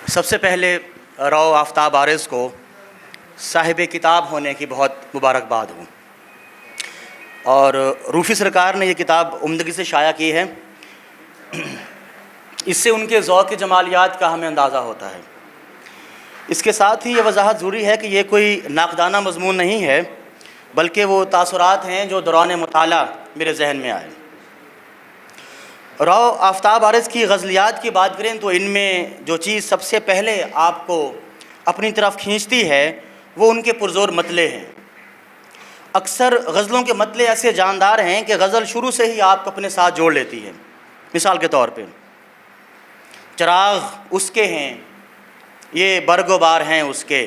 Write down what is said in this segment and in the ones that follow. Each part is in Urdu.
سب سے پہلے رو آفتاب عارض کو صاحب کتاب ہونے کی بہت مبارکباد ہوں، اور روفی سرکار نے یہ کتاب عمدگی سے شائع کی ہے۔ اس سے ان کے ذوق جمالیات کا ہمیں اندازہ ہوتا ہے۔ اس کے ساتھ ہی یہ وضاحت ضروری ہے کہ یہ کوئی ناقدانہ مضمون نہیں ہے، بلکہ وہ تاثرات ہیں جو دوران مطالعہ میرے ذہن میں آئے۔ رو آفتاب عارض کی غزلیات کی بات کریں تو ان میں جو چیز سب سے پہلے آپ کو اپنی طرف کھینچتی ہے وہ ان کے پرزور مطلع ہیں۔ اکثر غزلوں کے مطلع ایسے جاندار ہیں کہ غزل شروع سے ہی آپ کو اپنے ساتھ جوڑ لیتی ہے۔ مثال کے طور پہ چراغ اس کے ہیں، یہ برگ و بار ہیں اس کے،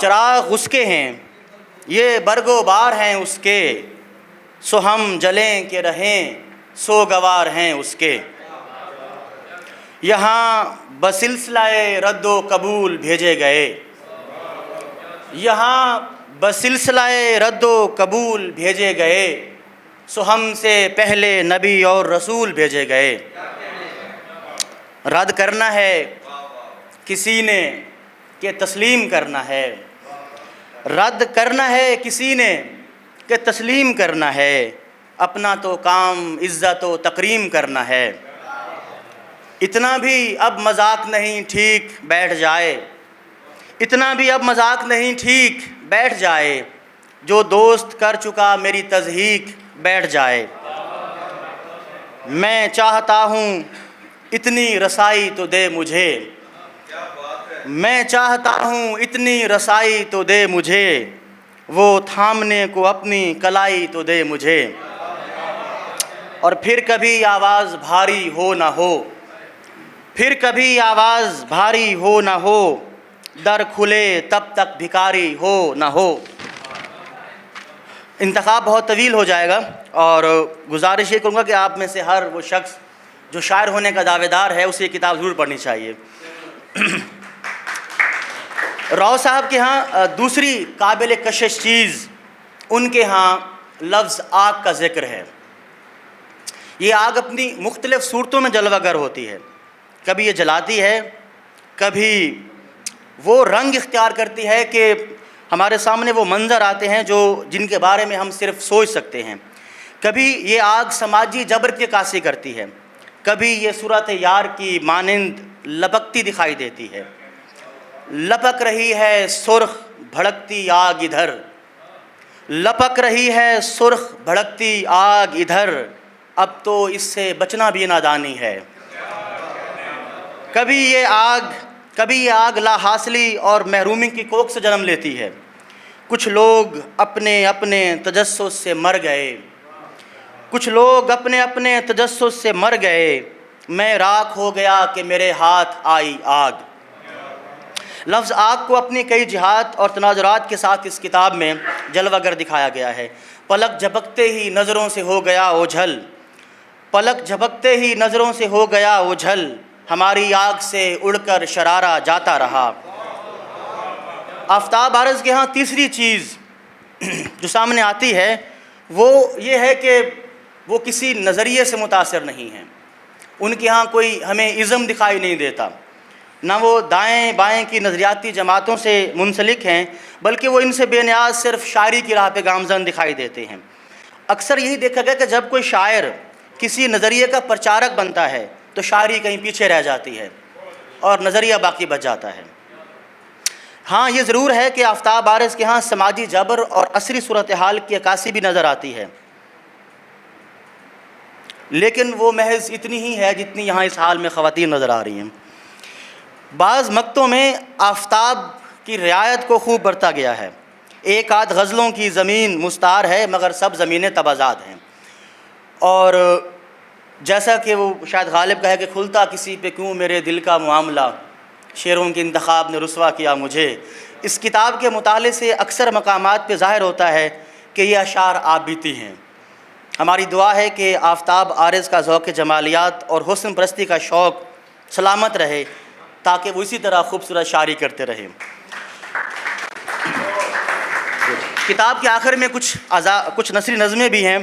چراغ اس کے ہیں، یہ برگ و بار ہیں اس کے، سو ہم جلیں کہ رہیں سو گوار ہیں اس کے، یہاں بسلسلہ رد و قبول بھیجے گئے، یہاں بسلسلہ رد و قبول بھیجے گئے، سو ہم سے پہلے نبی اور رسول بھیجے گئے۔ رد کرنا ہے کسی نے کہ تسلیم کرنا ہے، رد کرنا ہے کسی نے کہ تسلیم کرنا ہے، اپنا تو کام عزت و تکریم کرنا ہے، اتنا بھی اب مذاق نہیں ٹھیک بیٹھ جائے، اتنا بھی اب مذاق نہیں ٹھیک بیٹھ جائے، جو دوست کر چکا میری تضحیک بیٹھ جائے، میں چاہتا ہوں اتنی رسائی تو دے مجھے، میں چاہتا ہوں اتنی رسائی تو دے مجھے، وہ تھامنے کو اپنی کلائی تو دے مجھے، اور پھر کبھی آواز بھاری ہو نہ ہو، پھر کبھی آواز بھاری ہو نہ ہو، در کھلے تب تک بھکاری ہو نہ ہو۔ انتخاب بہت طویل ہو جائے گا، اور گزارش یہ کروں گا کہ آپ میں سے ہر وہ شخص جو شاعر ہونے کا دعوے دار ہے اسے یہ کتاب ضرور پڑھنی چاہیے۔ رو صاحب کے ہاں دوسری قابل کشش چیز ان کے ہاں لفظ آگ کا ذکر ہے۔ یہ آگ اپنی مختلف صورتوں میں جلوہ گر ہوتی ہے، کبھی یہ جلاتی ہے، کبھی وہ رنگ اختیار کرتی ہے کہ ہمارے سامنے وہ منظر آتے ہیں جن کے بارے میں ہم صرف سوچ سکتے ہیں، کبھی یہ آگ سماجی جبر کی عکاسی کرتی ہے، کبھی یہ صورت یار کی مانند لپکتی دکھائی دیتی ہے۔ لپک رہی ہے سرخ بھڑکتی آگ ادھر، لپک رہی ہے سرخ بھڑکتی آگ ادھر، اب تو اس سے بچنا بھی نادانی ہے۔ کبھی یہ آگ لا حاصلی اور محرومی کی کوکھ سے جنم لیتی ہے۔ کچھ لوگ اپنے اپنے تجسس سے مر گئے، کچھ لوگ اپنے اپنے تجسس سے مر گئے، میں راکھ ہو گیا کہ میرے ہاتھ آئی آگ۔ لفظ آگ کو اپنی کئی جہات اور تناظرات کے ساتھ اس کتاب میں جلوہ گر دکھایا گیا ہے۔ پلک جھپکتے ہی نظروں سے ہو گیا اوجھل، پلک جھپکتے ہی نظروں سے ہو گیا اوجھل، ہماری آگ سے اڑ کر شرارہ جاتا رہا۔ آفتاب عارض کے ہاں تیسری چیز جو سامنے آتی ہے وہ یہ ہے کہ وہ کسی نظریے سے متاثر نہیں ہیں۔ ان کے ہاں کوئی ہمیں ازم دکھائی نہیں دیتا، نہ وہ دائیں بائیں کی نظریاتی جماعتوں سے منسلک ہیں، بلکہ وہ ان سے بے نیاز صرف شاعری کی راہ پہ گامزن دکھائی دیتے ہیں۔ اکثر یہی دیکھا گیا کہ جب کوئی شاعر کسی نظریے کا پرچارک بنتا ہے تو شاعری کہیں پیچھے رہ جاتی ہے اور نظریہ باقی بچ جاتا ہے۔ ہاں یہ ضرور ہے کہ آفتاب عارض کے ہاں سماجی جبر اور عصری صورتحال کی عکاسی بھی نظر آتی ہے، لیکن وہ محض اتنی ہی ہے جتنی یہاں اس حال میں خواتین نظر آ رہی ہیں۔ بعض مقطعوں میں آفتاب کی رعایت کو خوب برتا گیا ہے۔ ایک آدھ غزلوں کی زمین مستعار ہے مگر سب زمینیں تبازاد ہیں، اور جیسا کہ وہ شاید غالب کہے کہ کھلتا کسی پہ کیوں میرے دل کا معاملہ، شعروں کے انتخاب نے رسوا کیا مجھے۔ اس کتاب کے مطالعے سے اکثر مقامات پہ ظاہر ہوتا ہے کہ یہ اشعار آپ بیتی ہیں۔ ہماری دعا ہے کہ آفتاب عارض کا ذوق جمالیات اور حسن پرستی کا شوق سلامت رہے تاکہ وہ اسی طرح خوبصورت شاعری کرتے رہے۔ کتاب کے آخر میں کچھ نثری نظمیں بھی ہیں۔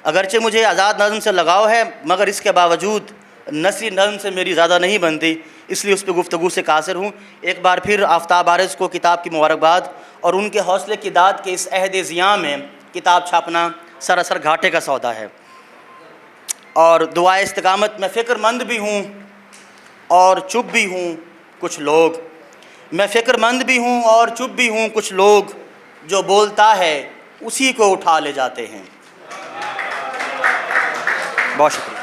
اگرچہ مجھے آزاد نظم سے لگاؤ ہے مگر اس کے باوجود نثری نظم سے میری زیادہ نہیں بنتی، اس لیے اس پہ گفتگو سے قاصر ہوں۔ ایک بار پھر آفتاب عارض کو کتاب کی مبارکباد، اور ان کے حوصلے کی داد کے اس عہد ضیاء میں کتاب چھاپنا سراسر گھاٹے کا سودا ہے۔ اور دعائے استقامت، میں فکر مند بھی ہوں اور چپ بھی ہوں کچھ لوگ، میں فکر مند بھی ہوں اور چپ بھی ہوں کچھ لوگ، جو بولتا ہے اسی کو اٹھا لے جاتے ہیں۔ بہت شکریہ۔